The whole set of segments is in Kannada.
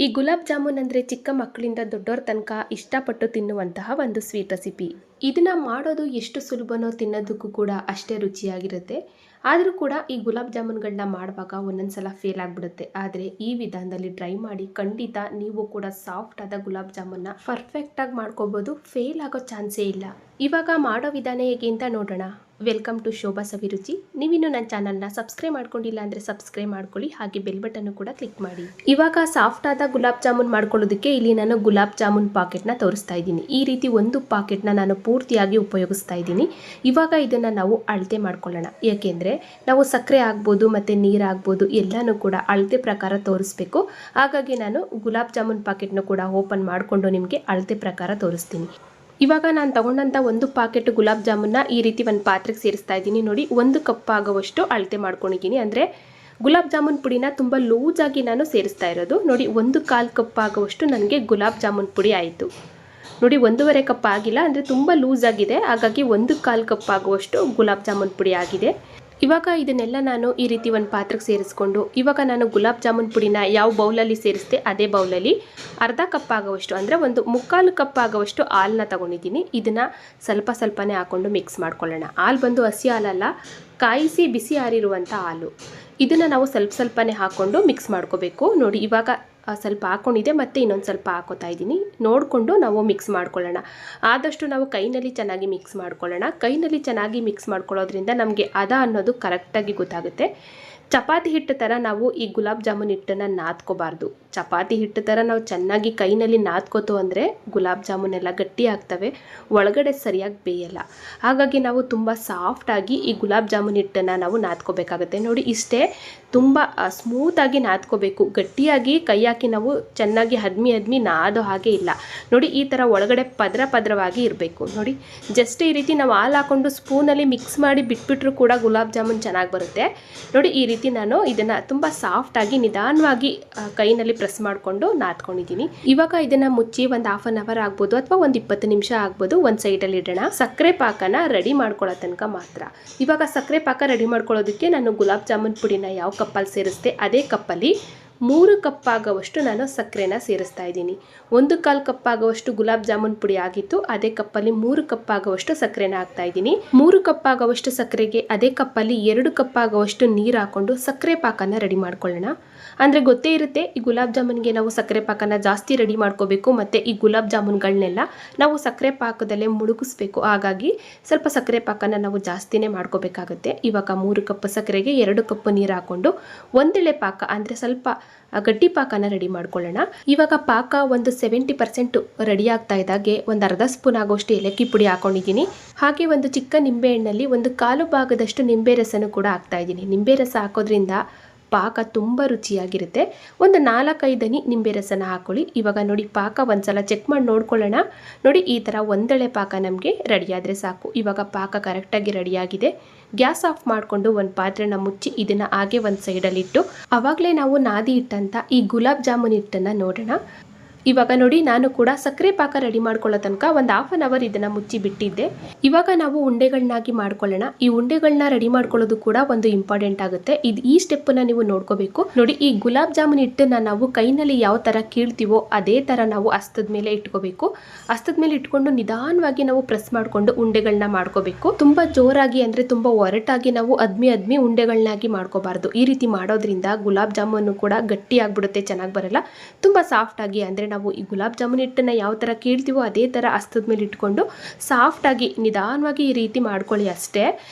ಈ ಗುಲಾಬ್ ಜಾಮೂನ್ ಅಂದರೆ ಚಿಕ್ಕ ಮಕ್ಕಳಿಂದ ದೊಡ್ಡೋರ ತನಕ ಇಷ್ಟಪಟ್ಟು ತಿನ್ನುವಂತಹ ಒಂದು ಸ್ವೀಟ್ ರೆಸಿಪಿ. ಇದನ್ನು ಮಾಡೋದು ಎಷ್ಟು ಸುಲಭನೋ ತಿನ್ನೋದಕ್ಕೂ ಕೂಡ ಅಷ್ಟೇ ರುಚಿಯಾಗಿರುತ್ತೆ. ಆದರೂ ಕೂಡ ಈ ಗುಲಾಬ್ ಜಾಮೂನ್ಗಳನ್ನ ಮಾಡುವಾಗ ಒಂದೊಂದ್ಸಲ ಫೇಲ್ ಆಗಿಬಿಡುತ್ತೆ. ಆದರೆ ಈ ವಿಧಾನದಲ್ಲಿ ಟ್ರೈ ಮಾಡಿ ಖಂಡಿತ ನೀವು ಕೂಡ ಸಾಫ್ಟ್ ಆದ ಗುಲಾಬ್ ಜಾಮೂನ್ನ ಪರ್ಫೆಕ್ಟಾಗಿ ಮಾಡ್ಕೋಬೋದು. ಫೇಲ್ ಆಗೋ ಚಾನ್ಸೇ ಇಲ್ಲ. ಇವಾಗ ಮಾಡೋ ವಿಧಾನ ಹೇಗೆ ಅಂತ ನೋಡೋಣ. ವೆಲ್ಕಮ್ ಟು ಶೋಭಾ ಸವಿರುಚಿ. ನೀವಿನ್ನು ನನ್ನ ಚಾನಲ್ನ ಸಬ್ಸ್ಕ್ರೈಬ್ ಮಾಡ್ಕೊಂಡಿಲ್ಲ ಅಂದರೆ ಸಬ್ಸ್ಕ್ರೈಬ್ ಮಾಡ್ಕೊಳ್ಳಿ, ಹಾಗೆ ಬೆಲ್ ಬಟನ್ನು ಕೂಡ ಕ್ಲಿಕ್ ಮಾಡಿ. ಇವಾಗ ಸಾಫ್ಟ್ ಆದ ಗುಲಾಬ್ ಜಾಮೂನ್ ಮಾಡ್ಕೊಳ್ಳೋದಕ್ಕೆ ಇಲ್ಲಿ ನಾನು ಗುಲಾಬ್ ಜಾಮೂನ್ ಪಾಕೆಟ್ನ ತೋರಿಸ್ತಾ ಇದ್ದೀನಿ. ಈ ರೀತಿ ಒಂದು ಪಾಕೆಟ್ನ ನಾನು ಪೂರ್ತಿಯಾಗಿ ಉಪಯೋಗಿಸ್ತಾ ಇದ್ದೀನಿ. ಇವಾಗ ಇದನ್ನು ನಾವು ಅಳತೆ ಮಾಡ್ಕೊಳ್ಳೋಣ. ಏಕೆಂದರೆ ನಾವು ಸಕ್ಕರೆ ಆಗ್ಬೋದು ಮತ್ತು ನೀರು ಆಗ್ಬೋದು ಎಲ್ಲನೂ ಕೂಡ ಅಳತೆ ಪ್ರಕಾರ ತೋರಿಸ್ಬೇಕು. ಹಾಗಾಗಿ ನಾನು ಗುಲಾಬ್ ಜಾಮೂನ್ ಪಾಕೆಟ್ನ ಕೂಡ ಓಪನ್ ಮಾಡಿಕೊಂಡು ನಿಮಗೆ ಅಳತೆ ಪ್ರಕಾರ ತೋರಿಸ್ತೀನಿ. ಇವಾಗ ನಾನು ತಗೊಂಡಂಥ ಒಂದು ಪಾಕೆಟ್ ಗುಲಾಬ್ ಜಾಮೂನ್ನ ಈ ರೀತಿ ಒಂದು ಪಾತ್ರೆಗೆ ಸೇರಿಸ್ತಾ ಇದ್ದೀನಿ. ನೋಡಿ, 1 ಕಪ್ ಆಗುವಷ್ಟು ಅಳತೆ ಮಾಡ್ಕೊಂಡಿದ್ದೀನಿ. ಅಂದರೆ ಗುಲಾಬ್ ಜಾಮೂನ್ ಪುಡಿನ ತುಂಬ ಲೂಸಾಗಿ ನಾನು ಸೇರಿಸ್ತಾ ಇರೋದು. ನೋಡಿ, 1/4 ಕಪ್ ಆಗುವಷ್ಟು ನನಗೆ ಗುಲಾಬ್ ಜಾಮೂನ್ ಪುಡಿ ಆಯಿತು. ನೋಡಿ, 1.5 ಕಪ್ ಆಗಿಲ್ಲ, ಅಂದರೆ ತುಂಬ ಲೂಸ್ ಆಗಿದೆ. ಹಾಗಾಗಿ 1/4 ಕಪ್ ಆಗುವಷ್ಟು ಗುಲಾಬ್ ಜಾಮೂನ್ ಪುಡಿ ಆಗಿದೆ. ಇವಾಗ ಇದನ್ನೆಲ್ಲ ನಾನು ಈ ರೀತಿ ಒಂದು ಪಾತ್ರೆಗೆ ಸೇರಿಸ್ಕೊಂಡು ಇವಾಗ ನಾನು ಗುಲಾಬ್ ಜಾಮೂನ್ ಪುಡಿನ ಯಾವ ಬೌಲಲ್ಲಿ ಸೇರಿಸ್ತೆ ಅದೇ ಬೌಲಲ್ಲಿ ಅರ್ಧ ಕಪ್ ಆಗುವಷ್ಟು, ಅಂದರೆ 1/4 ಕಪ್ ಆಗುವಷ್ಟು ಹಾಲನ್ನ ತಗೊಂಡಿದ್ದೀನಿ. ಇದನ್ನು ಸ್ವಲ್ಪನೇ ಹಾಕ್ಕೊಂಡು ಮಿಕ್ಸ್ ಮಾಡ್ಕೊಳ್ಳೋಣ. ಹಾಲು ಬಂದು ಹಸಿ ಹಾಲಲ್ಲ, ಕಾಯಿಸಿ ಬಿಸಿ ಆರಿರುವಂಥ ಹಾಲು. ಇದನ್ನು ನಾವು ಸ್ವಲ್ಪನೇ ಹಾಕ್ಕೊಂಡು ಮಿಕ್ಸ್ ಮಾಡ್ಕೋಬೇಕು. ನೋಡಿ, ಇವಾಗ ಸ್ವಲ್ಪ ಹಾಕ್ಕೊಂಡಿದೆ, ಮತ್ತು ಇನ್ನೊಂದು ಸ್ವಲ್ಪ ಹಾಕೋತಾ ಇದ್ದೀನಿ. ನೋಡಿಕೊಂಡು ನಾವು ಮಿಕ್ಸ್ ಮಾಡ್ಕೊಳ್ಳೋಣ. ಆದಷ್ಟು ನಾವು ಕೈನಲ್ಲಿ ಚೆನ್ನಾಗಿ ಮಿಕ್ಸ್ ಮಾಡ್ಕೊಳ್ಳೋಣ. ಕೈನಲ್ಲಿ ಚೆನ್ನಾಗಿ ಮಿಕ್ಸ್ ಮಾಡ್ಕೊಳ್ಳೋದ್ರಿಂದ ನಮಗೆ ಹದ ಅನ್ನೋದು ಕರೆಕ್ಟಾಗಿ ಗೊತ್ತಾಗುತ್ತೆ. ಚಪಾತಿ ಹಿಟ್ಟು ಥರ ನಾವು ಈ ಗುಲಾಬ್ ಜಾಮೂನ್ ಹಿಟ್ಟನ್ನು ನಾದ್ಕೋಬಾರ್ದು. ಚಪಾತಿ ಹಿಟ್ಟು ಥರ ನಾವು ಚೆನ್ನಾಗಿ ಕೈನಲ್ಲಿ ನಾದ್ಕೋತು ಅಂದರೆ ಗುಲಾಬ್ ಜಾಮೂನ್ ಎಲ್ಲ ಗಟ್ಟಿ ಆಗ್ತವೆ, ಒಳಗಡೆ ಸರಿಯಾಗಿ ಬೇಯಲ್ಲ. ಹಾಗಾಗಿ ನಾವು ತುಂಬ ಸಾಫ್ಟಾಗಿ ಈ ಗುಲಾಬ್ ಜಾಮೂನ್ ಹಿಟ್ಟನ್ನು ನಾವು ನಾದ್ಕೋಬೇಕಾಗುತ್ತೆ. ನೋಡಿ, ಇಷ್ಟೇ, ತುಂಬ ಸ್ಮೂತಾಗಿ ನಾದ್ಕೋಬೇಕು. ಗಟ್ಟಿಯಾಗಿ ಕೈ ಹಾಕಿ ನಾವು ಚೆನ್ನಾಗಿ ಹದ್ಮಿ ನಾದೋ ಹಾಗೆ ಇಲ್ಲ. ನೋಡಿ, ಈ ಥರ ಒಳಗಡೆ ಪದರವಾಗಿ ಇರಬೇಕು. ನೋಡಿ, ಜಸ್ಟ್ ಈ ರೀತಿ ನಾವು ಹಾಲು ಹಾಕ್ಕೊಂಡು ಸ್ಪೂನಲ್ಲಿ ಮಿಕ್ಸ್ ಮಾಡಿ ಬಿಟ್ಬಿಟ್ರೂ ಕೂಡ ಗುಲಾಬ್ ಜಾಮೂನ್ ಚೆನ್ನಾಗಿ ಬರುತ್ತೆ. ನೋಡಿ, ಈ ರೀತಿ ನಾನು ಇದನ್ನು ತುಂಬ ಸಾಫ್ಟಾಗಿ ನಿಧಾನವಾಗಿ ಕೈನಲ್ಲಿ ಪ್ರೆಸ್ ಮಾಡಿಕೊಂಡು ನಾದ್ಕೊಂಡಿದ್ದೀನಿ. ಇವಾಗ ಇದನ್ನು ಮುಚ್ಚಿ ಒಂದು 1/2 ಅವರ್ ಆಗ್ಬೋದು ಅಥವಾ ಒಂದು 20 ನಿಮಿಷ ಆಗ್ಬೋದು ಒಂದು ಸೈಡಲ್ಲಿ ಇಡೋಣ. ಸಕ್ಕರೆ ಪಾಕನ ರೆಡಿ ಮಾಡ್ಕೊಳ್ಳೋ ತನಕ ಮಾತ್ರ. ಇವಾಗ ಸಕ್ಕರೆ ಪಾಕ ರೆಡಿ ಮಾಡ್ಕೊಳ್ಳೋದಕ್ಕೆ ನಾನು ಗುಲಾಬ್ ಜಾಮೂನ್ ಪುಡಿನ ಯಾವ ಕಪ್ಪಲ್ಲಿ ಸೇರಿಸ್ತೆ ಅದೇ ಕಪ್ಪಲ್ಲಿ 3 ಕಪ್ ಆಗುವಷ್ಟು ನಾನು ಸಕ್ಕರೆನ ಸೇರಿಸ್ತಾ ಇದ್ದೀನಿ. 1/4 ಕಪ್ ಆಗುವಷ್ಟು ಗುಲಾಬ್ ಜಾಮೂನ್ ಪುಡಿ ಆಗಿತ್ತು, ಅದೇ ಕಪ್ಪಲ್ಲಿ 3 ಕಪ್ ಆಗುವಷ್ಟು ಸಕ್ಕರೆನ ಹಾಕ್ತಾ ಇದ್ದೀನಿ. 3 ಕಪ್ ಆಗುವಷ್ಟು ಸಕ್ಕರೆಗೆ ಅದೇ ಕಪ್ಪಲ್ಲಿ 2 ಕಪ್ ಆಗುವಷ್ಟು ನೀರು ಹಾಕೊಂಡು ಸಕ್ಕರೆ ಪಾಕನ ರೆಡಿ ಮಾಡ್ಕೊಳ್ಳೋಣ. ಅಂದರೆ ಗೊತ್ತೇ ಇರುತ್ತೆ, ಈ ಗುಲಾಬ್ ಜಾಮೂನ್ಗೆ ನಾವು ಸಕ್ಕರೆ ಪಾಕನ ಜಾಸ್ತಿ ರೆಡಿ ಮಾಡ್ಕೋಬೇಕು, ಮತ್ತು ಈ ಗುಲಾಬ್ ಜಾಮೂನ್ಗಳನ್ನೆಲ್ಲ ನಾವು ಸಕ್ಕರೆ ಪಾಕದಲ್ಲೇ ಮುಳುಗಿಸ್ಬೇಕು. ಹಾಗಾಗಿ ಸ್ವಲ್ಪ ಸಕ್ಕರೆ ಪಾಕನ ನಾವು ಜಾಸ್ತಿನೇ ಮಾಡ್ಕೋಬೇಕಾಗುತ್ತೆ. ಇವಾಗ 3 ಕಪ್ ಸಕ್ಕರೆಗೆ 2 ಕಪ್ ನೀರು ಹಾಕ್ಕೊಂಡು ಒಂದೆಳೆ ಪಾಕ, ಅಂದರೆ ಸ್ವಲ್ಪ ಗಟ್ಟಿ ಪಾಕನ ರೆಡಿ ಮಾಡ್ಕೊಳ್ಳೋಣ. ಇವಾಗ ಪಾಕ ಒಂದು 70% ರೆಡಿ ಆಗ್ತಾ ಇದ್ದಾಗೆ ಒಂದು ಅರ್ಧ ಸ್ಪೂನ್ ಆಗೋಷ್ಟು ಏಲಕ್ಕಿ ಪುಡಿ ಹಾಕೊಂಡಿದ್ದೀನಿ. ಹಾಗೆ ಒಂದು ಚಿಕ್ಕ ನಿಂಬೆ ಹಣ್ಣಲ್ಲಿ 1/4 ಭಾಗದಷ್ಟು ನಿಂಬೆ ರಸನೂ ಕೂಡ ಹಾಕ್ತಾ ಇದ್ದೀನಿ. ನಿಂಬೆ ರಸ ಹಾಕೋದ್ರಿಂದ ಪಾಕ ತುಂಬ ರುಚಿಯಾಗಿರುತ್ತೆ. ಒಂದು 4-5 ಹನಿ ನಿಂಬೆ ರಸನ ಹಾಕೊಳ್ಳಿ. ಇವಾಗ ನೋಡಿ, ಪಾಕ ಒಂದ್ಸಲ ಚೆಕ್ ಮಾಡಿ ನೋಡ್ಕೊಳ್ಳೋಣ. ನೋಡಿ, ಈ ಥರ ಒಂದೆಳೆ ಪಾಕ ನಮಗೆ ರೆಡಿಯಾದರೆ ಸಾಕು. ಇವಾಗ ಪಾಕ ಕರೆಕ್ಟಾಗಿ ರೆಡಿಯಾಗಿದೆ. ಗ್ಯಾಸ್ ಆಫ್ ಮಾಡಿಕೊಂಡು ಒಂದು ಪಾತ್ರೆನ ಮುಚ್ಚಿ ಇದನ್ನು ಹಾಗೆ ಒಂದು ಸೈಡಲ್ಲಿಟ್ಟು ಆವಾಗಲೇ ನಾವು ನಾದಿ ಇಟ್ಟಂಥ ಈ ಗುಲಾಬ್ ಜಾಮೂನ್ ಹಿಟ್ಟನ್ನು ನೋಡೋಣ. ಇವಾಗ ನೋಡಿ, ನಾನು ಕೂಡ ಸಕ್ಕರೆ ಪಾಕ ರೆಡಿ ಮಾಡ್ಕೊಳ್ಳೋ ತನಕ ಒಂದು 1/2 ಅವರ್ ಇದನ್ನು ಮುಚ್ಚಿ ಬಿಟ್ಟಿದ್ದೆ. ಇವಾಗ ನಾವು ಉಂಡೆಗಳನ್ನಾಗಿ ಮಾಡ್ಕೊಳ್ಳೋಣ. ಈ ಉಂಡೆಗಳನ್ನ ರೆಡಿ ಮಾಡ್ಕೊಳ್ಳೋದು ಕೂಡ ಒಂದು ಇಂಪಾರ್ಟೆಂಟ್ ಆಗುತ್ತೆ. ಈ ಸ್ಟೆಪ್ಪನ್ನು ನೀವು ನೋಡ್ಕೋಬೇಕು. ನೋಡಿ, ಈ ಗುಲಾಬ್ ಜಾಮೂನ್ ಹಿಟ್ಟನ್ನು ನಾವು ಕೈನಲ್ಲಿ ಯಾವ ಥರ ಕೀಳ್ತೀವೋ ಅದೇ ಥರ ನಾವು ಹಸ್ತದ ಮೇಲೆ ಇಟ್ಕೋಬೇಕು. ಹಸ್ತದ ಮೇಲೆ ಇಟ್ಕೊಂಡು ನಿಧಾನವಾಗಿ ನಾವು ಪ್ರೆಸ್ ಮಾಡಿಕೊಂಡು ಉಂಡೆಗಳನ್ನ ಮಾಡ್ಕೋಬೇಕು. ತುಂಬ ಜೋರಾಗಿ, ಅಂದರೆ ತುಂಬ ಒರಟಾಗಿ ನಾವು ಅದ್ಮಿ ಉಂಡೆಗಳನ್ನಾಗಿ ಮಾಡ್ಕೋಬಾರ್ದು. ಈ ರೀತಿ ಮಾಡೋದ್ರಿಂದ ಗುಲಾಬ್ ಜಾಮೂನು ಕೂಡ ಗಟ್ಟಿ ಆಗ್ಬಿಡುತ್ತೆ, ಚೆನ್ನಾಗಿ ಬರಲ್ಲ. ತುಂಬ ಸಾಫ್ಟಾಗಿ, ಅಂದರೆ ನಾವು ಈ ಗುಲಾಬ್ ಜಾಮೂನ್ ಹಿಟ್ಟನ್ನು ಯಾವ ಥರ ಕೀಳ್ತೀವೋ ಅದೇ ಥರ ಹಸ್ತದ ಮೇಲೆ ಇಟ್ಕೊಂಡು ಸಾಫ್ಟಾಗಿ ನಿಧಾನವಾಗಿ ಈ ರೀತಿ ಮಾಡ್ಕೊಳ್ಳಿ ಅಷ್ಟೇ.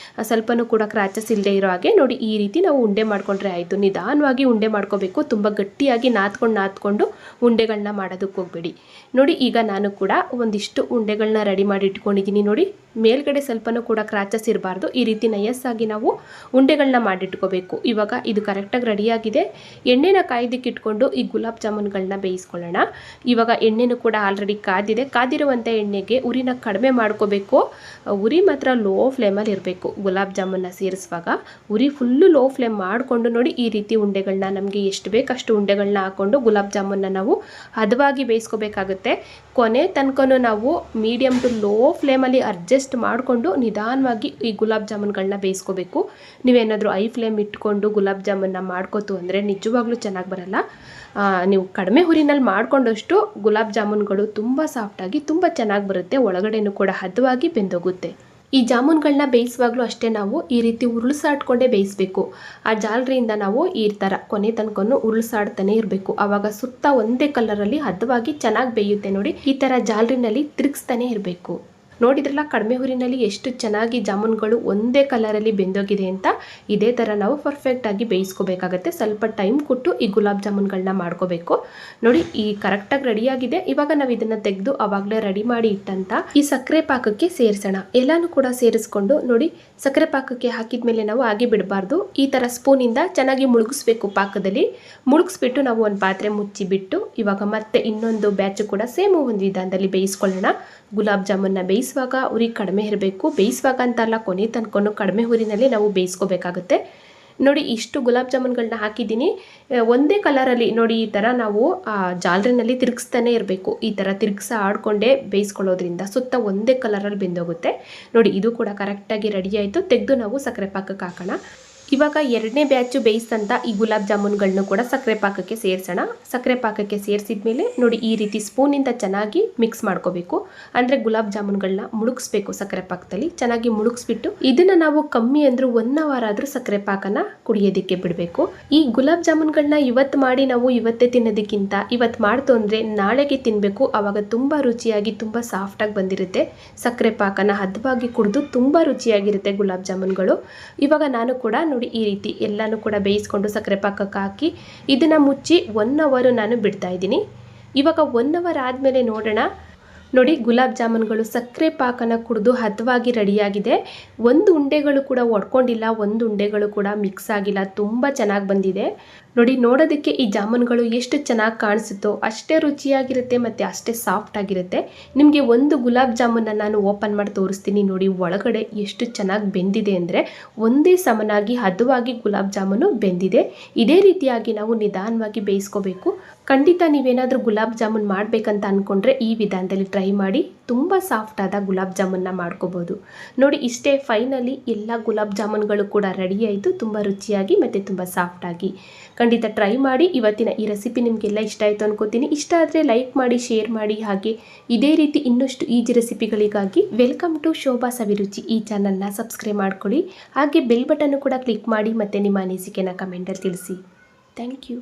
ಸ್ವಲ್ಪನೂ ಕೂಡ ಕ್ರಾಚಸ್ ಇಲ್ಲದೆ ಇರೋ ಹಾಗೆ. ನೋಡಿ, ಈ ರೀತಿ ನಾವು ಉಂಡೆ ಮಾಡ್ಕೊಂಡ್ರೆ ಆಯಿತು. ನಿಧಾನವಾಗಿ ಉಂಡೆ ಮಾಡ್ಕೋಬೇಕು. ತುಂಬ ಗಟ್ಟಿಯಾಗಿ ನಾದ್ಕೊಂಡು ಉಂಡೆಗಳನ್ನ ಮಾಡೋದಕ್ಕೆ ಹೋಗಬೇಡಿ. ನೋಡಿ, ಈಗ ನಾನು ಕೂಡ ಒಂದಿಷ್ಟು ಉಂಡೆಗಳನ್ನ ರೆಡಿ ಮಾಡಿ ಇಟ್ಕೊಂಡಿದ್ದೀನಿ. ನೋಡಿ, ಮೇಲ್ಗಡೆ ಸ್ವಲ್ಪನೂ ಕೂಡ ಕ್ರಾಚಸ್ ಇರಬಾರ್ದು. ಈ ರೀತಿ ನಯಸ್ಸಾಗಿ ನಾವು ಉಂಡೆಗಳನ್ನ ಮಾಡಿಟ್ಕೋಬೇಕು. ಇವಾಗ ಇದು ಕರೆಕ್ಟಾಗಿ ರೆಡಿಯಾಗಿದೆ. ಎಣ್ಣೆನ ಕಾಯ್ದಕ್ಕೆ ಇಟ್ಕೊಂಡು ಈ ಗುಲಾಬ್ ಜಾಮೂನ್ಗಳನ್ನ ಬೇಯಿಸ್ಕೊಳ್ಳೋಣ. ಇವಾಗ ಎಣ್ಣೆನೂ ಕೂಡ ಆಲ್ರೆಡಿ ಕಾದಿದೆ. ಕಾದಿರುವಂಥ ಎಣ್ಣೆಗೆ ಉರಿನ ಕಡಿಮೆ ಮಾಡ್ಕೋಬೇಕು. ಉರಿ ಮಾತ್ರ ಲೋ ಫ್ಲೇಮಲ್ಲಿ ಇರಬೇಕು. ಗುಲಾಬ್ ಜಾಮೂನ್ನ ಸೇರಿಸುವಾಗ ಉರಿ ಫುಲ್ಲು ಲೋ ಫ್ಲೇಮ್ ಮಾಡಿಕೊಂಡು ನೋಡಿ, ಈ ರೀತಿ ಉಂಡೆಗಳನ್ನ ನಮಗೆ ಎಷ್ಟು ಬೇಕಷ್ಟು ಉಂಡೆಗಳನ್ನ ಹಾಕ್ಕೊಂಡು ಗುಲಾಬ್ ಜಾಮೂನ್ನ ನಾವು ಹದವಾಗಿ ಬೇಯಿಸ್ಕೋಬೇಕಾಗುತ್ತೆ. ಕೊನೆ ತನಕನೂ ನಾವು ಮೀಡಿಯಮ್ ಟು ಲೋ ಫ್ಲೇಮಲ್ಲಿ ಅಡ್ಜಸ್ಟ್ ಮಾಡಿಕೊಂಡು ನಿಧಾನವಾಗಿ ಈ ಗುಲಾಬ್ ಜಾಮೂನ್ಗಳನ್ನ ಬೇಯಿಸ್ಕೋಬೇಕು. ನೀವೇನಾದರೂ ಐ ಫ್ಲೇಮ್ ಇಟ್ಕೊಂಡು ಗುಲಾಬ್ ಜಾಮೂನ್ನ ಮಾಡ್ಕೋತು ಅಂದರೆ ನಿಜವಾಗ್ಲೂ ಚೆನ್ನಾಗಿ ಬರಲ್ಲ. ನೀವು ಕಡಿಮೆ ಹುರಿನಲ್ಲಿ ಮಾಡಿಕೊಂಡಷ್ಟು ಗುಲಾಬ್ ಜಾಮೂನ್ಗಳು ತುಂಬ ಸಾಫ್ಟಾಗಿ ತುಂಬ ಚೆನ್ನಾಗಿ ಬರುತ್ತೆ, ಒಳಗಡೆನೂ ಕೂಡ ಹದವಾಗಿ ಬೆಂದೋಗುತ್ತೆ. ಈ ಜಾಮೂನ್ಗಳನ್ನ ಬೇಯಿಸುವಾಗಲೂ ಅಷ್ಟೇ ನಾವು ಈ ರೀತಿ ಉರುಳಿಸಾಡ್ಕೊಂಡೇ ಬೇಯಿಸಬೇಕು. ಆ ಜಾಲರಿಯಿಂದ ನಾವು ಈ ಥರ ಕೊನೆ ತನಕನೂ ಉರುಳಿಸಾಡ್ತಾನೆ ಇರಬೇಕು. ಆವಾಗ ಸುತ್ತ ಒಂದೇ ಕಲರಲ್ಲಿ ಹದವಾಗಿ ಚೆನ್ನಾಗಿ ಬೇಯುತ್ತೆ ನೋಡಿ. ಈ ಥರ ಜಾಲರಿನಲ್ಲಿ ತಿರುಗಿಸ್ತಾನೆ ಇರಬೇಕು. ನೋಡಿದ್ರಲ್ಲ ಕಡಿಮೆ ಹುರಿನಲ್ಲಿ ಎಷ್ಟು ಚೆನ್ನಾಗಿ ಜಾಮೂನ್ಗಳು ಒಂದೇ ಕಲರಲ್ಲಿ ಬೆಂದೋಗಿದೆ ಅಂತ. ಇದೇ ಥರ ನಾವು ಪರ್ಫೆಕ್ಟಾಗಿ ಬೇಯಿಸ್ಕೋಬೇಕಾಗತ್ತೆ. ಸ್ವಲ್ಪ ಟೈಮ್ ಕೊಟ್ಟು ಈ ಗುಲಾಬ್ ಜಾಮೂನ್ಗಳನ್ನ ಮಾಡ್ಕೋಬೇಕು. ನೋಡಿ ಈ ಕರೆಕ್ಟಾಗಿ ರೆಡಿಯಾಗಿದೆ. ಇವಾಗ ನಾವು ಇದನ್ನು ತೆಗೆದು ಆವಾಗಲೇ ರೆಡಿ ಮಾಡಿ ಇಟ್ಟಂತ ಈ ಸಕ್ಕರೆ ಪಾಕಕ್ಕೆ ಸೇರಿಸೋಣ. ಎಲ್ಲಾನು ಕೂಡ ಸೇರಿಸ್ಕೊಂಡು ನೋಡಿ, ಸಕ್ಕರೆ ಪಾಕಕ್ಕೆ ಹಾಕಿದ ಮೇಲೆ ನಾವು ಹಾಗೆ ಬಿಡಬಾರ್ದು. ಈ ಥರ ಸ್ಪೂನಿಂದ ಚೆನ್ನಾಗಿ ಮುಳುಗಿಸ್ಬೇಕು. ಪಾಕದಲ್ಲಿ ಮುಳುಗಿಸ್ಬಿಟ್ಟು ನಾವು ಒಂದು ಪಾತ್ರೆ ಮುಚ್ಚಿಬಿಟ್ಟು ಇವಾಗ ಮತ್ತೆ ಇನ್ನೊಂದು ಬ್ಯಾಚು ಕೂಡ ಸೇಮ್ ಒಂದು ವಿಧಾನದಲ್ಲಿ ಬೇಯಿಸ್ಕೊಳ್ಳೋಣ. ಗುಲಾಬ್ ಜಾಮೂನ್ನ ಬೇಯಿಸುವಾಗ ಉರಿ ಕಡಿಮೆ ಇರಬೇಕು. ಬೇಯಿಸುವಾಗ ಅಂತಲ್ಲ, ಕೊನೆ ತನಕ ಕಡಿಮೆ ಉರಿನಲ್ಲಿ ನಾವು ಬೇಯಿಸ್ಕೋಬೇಕಾಗುತ್ತೆ. ನೋಡಿ ಇಷ್ಟು ಗುಲಾಬ್ ಜಾಮೂನ್ಗಳನ್ನ ಹಾಕಿದ್ದೀನಿ ಒಂದೇ ಕಲರಲ್ಲಿ. ನೋಡಿ ಈ ಥರ ನಾವು ಜಾಲರಿನಲ್ಲಿ ತಿರುಗಿಸ್ತಾನೆ ಇರಬೇಕು. ಈ ಥರ ಆಡ್ಕೊಂಡೇ ಬೇಯಿಸ್ಕೊಳ್ಳೋದ್ರಿಂದ ಸುತ್ತ ಒಂದೇ ಕಲರಲ್ಲಿ ಬೆಂದೋಗುತ್ತೆ. ನೋಡಿ ಇದು ಕೂಡ ಕರೆಕ್ಟಾಗಿ ರೆಡಿ ಆಯಿತು. ತೆಗೆದು ನಾವು ಸಕ್ಕರೆ ಪಾಕಕ್ಕೆ ಹಾಕೋಣ. ಇವಾಗ ಎರಡನೇ ಬ್ಯಾಚು ಬೇಯಿಸಿದಂಥ ಈ ಗುಲಾಬ್ ಜಾಮೂನ್ಗಳನ್ನು ಕೂಡ ಸಕ್ಕರೆ ಪಾಕಕ್ಕೆ ಸೇರಿಸೋಣ. ಸಕ್ಕರೆ ಪಾಕಕ್ಕೆ ಸೇರಿಸಿದ ಮೇಲೆ ನೋಡಿ ಈ ರೀತಿ ಸ್ಪೂನಿಂದ ಚೆನ್ನಾಗಿ ಮಿಕ್ಸ್ ಮಾಡ್ಕೋಬೇಕು. ಅಂದರೆ ಗುಲಾಬ್ ಜಾಮೂನ್ಗಳನ್ನ ಮುಳುಗಿಸ್ಬೇಕು. ಸಕ್ಕರೆ ಪಾಕದಲ್ಲಿ ಚೆನ್ನಾಗಿ ಮುಳುಗಿಸ್ಬಿಟ್ಟು ಇದನ್ನು ನಾವು ಕಮ್ಮಿ ಅಂದರೂ 1 ಅವರ್ ಆದರೂ ಸಕ್ಕರೆ ಪಾಕನ ಕುಡಿಯೋದಕ್ಕೆ ಬಿಡಬೇಕು. ಈ ಗುಲಾಬ್ ಜಾಮೂನ್ಗಳನ್ನ ಇವತ್ತು ಮಾಡಿ ನಾವು ಇವತ್ತೇ ತಿನ್ನೋದಕ್ಕಿಂತ ಇವತ್ತು ಮಾಡ್ತು ಅಂದರೆ ನಾಳೆಗೆ ತಿನ್ನಬೇಕು. ಆವಾಗ ತುಂಬ ರುಚಿಯಾಗಿ ತುಂಬ ಸಾಫ್ಟಾಗಿ ಬಂದಿರುತ್ತೆ. ಸಕ್ಕರೆ ಪಾಕನ ಹದವಾಗಿ ಕುಡಿದು ತುಂಬ ರುಚಿಯಾಗಿರುತ್ತೆ ಗುಲಾಬ್ ಜಾಮೂನ್ಗಳು. ಇವಾಗ ನಾನು ಕೂಡ ನೋಡಿ ಈ ರೀತಿ ಎಲ್ಲಾನು ಕೂಡ ಬೇಯಿಸ್ಕೊಂಡು ಸಕ್ಕರೆ ಪಾಕಕ್ಕೆ ಹಾಕಿ ಇದನ್ನು ಮುಚ್ಚಿ 1 ಅವರ್ ನಾನು ಬಿಡ್ತಾ ಇದ್ದೀನಿ. ಇವಾಗ 1 ಅವರ್ ಆದಮೇಲೆ ನೋಡೋಣ. ನೋಡಿ ಗುಲಾಬ್ ಜಾಮೂನ್ಗಳು ಸಕ್ಕರೆ ಪಾಕನ ಕುಡಿದು ಹದವಾಗಿ ರೆಡಿಯಾಗಿದೆ. ಒಂದು ಉಂಡೆಗಳು ಕೂಡ ಒಡ್ಕೊಂಡಿಲ್ಲ, ಒಂದು ಉಂಡೆಗಳು ಕೂಡ ಮಿಕ್ಸ್ ಆಗಿಲ್ಲ, ತುಂಬ ಚೆನ್ನಾಗಿ ಬಂದಿದೆ. ನೋಡಿ ನೋಡೋದಕ್ಕೆ ಈ ಜಾಮೂನ್ಗಳು ಎಷ್ಟು ಚೆನ್ನಾಗಿ ಕಾಣಿಸುತ್ತೋ ಅಷ್ಟೇ ರುಚಿಯಾಗಿರುತ್ತೆ ಮತ್ತು ಅಷ್ಟೇ ಸಾಫ್ಟ್ ಆಗಿರುತ್ತೆ. ನಿಮಗೆ ಒಂದು ಗುಲಾಬ್ ಜಾಮೂನ ನಾನು ಓಪನ್ ಮಾಡಿ ತೋರಿಸ್ತೀನಿ. ನೋಡಿ ಒಳಗಡೆ ಎಷ್ಟು ಚೆನ್ನಾಗಿ ಬೆಂದಿದೆ ಅಂದರೆ ಒಂದೇ ಸಮನಾಗಿ ಹದವಾಗಿ ಗುಲಾಬ್ ಜಾಮೂನು ಬೆಂದಿದೆ. ಇದೇ ರೀತಿಯಾಗಿ ನಾವು ನಿಧಾನವಾಗಿ ಬೇಯಿಸ್ಕೋಬೇಕು. ಖಂಡಿತ ನೀವೇನಾದರೂ ಗುಲಾಬ್ ಜಾಮೂನ್ ಮಾಡಬೇಕಂತ ಅಂದ್ಕೊಂಡ್ರೆ ಈ ವಿಧಾನದಲ್ಲಿ ಟ್ರೈ ಮಾಡಿ ತುಂಬ ಸಾಫ್ಟಾದ ಗುಲಾಬ್ ಜಾಮೂನ್ನ ಮಾಡ್ಕೋಬೋದು. ನೋಡಿ ಇಷ್ಟೇ, ಫೈನಲಿ ಎಲ್ಲ ಗುಲಾಬ್ ಜಾಮೂನ್ಗಳು ಕೂಡ ರೆಡಿ ಆಯಿತು, ತುಂಬ ರುಚಿಯಾಗಿ ಮತ್ತು ತುಂಬ ಸಾಫ್ಟಾಗಿ. ಖಂಡಿತ ಟ್ರೈ ಮಾಡಿ. ಇವತ್ತಿನ ಈ ರೆಸಿಪಿ ನಿಮಗೆಲ್ಲ ಇಷ್ಟ ಆಯಿತು ಅನ್ಕೋತೀನಿ. ಇಷ್ಟ ಆದರೆ ಲೈಕ್ ಮಾಡಿ, ಶೇರ್ ಮಾಡಿ. ಹಾಗೆ ಇದೇ ರೀತಿ ಇನ್ನಷ್ಟು ಈಜಿ ರೆಸಿಪಿಗಳಿಗಾಗಿ ವೆಲ್ಕಮ್ ಟು ಶೋಭಾ ಸವಿರುಚಿ ಈ ಚಾನಲ್ನ ಸಬ್ಸ್ಕ್ರೈಬ್ ಮಾಡ್ಕೊಳ್ಳಿ. ಹಾಗೆ ಬೆಲ್ ಬಟನ್ನು ಕೂಡ ಕ್ಲಿಕ್ ಮಾಡಿ ಮತ್ತು ನಿಮ್ಮ ಅನಿಸಿಕೆನ ಕಮೆಂಟಲ್ಲಿ ತಿಳಿಸಿ. Thank you.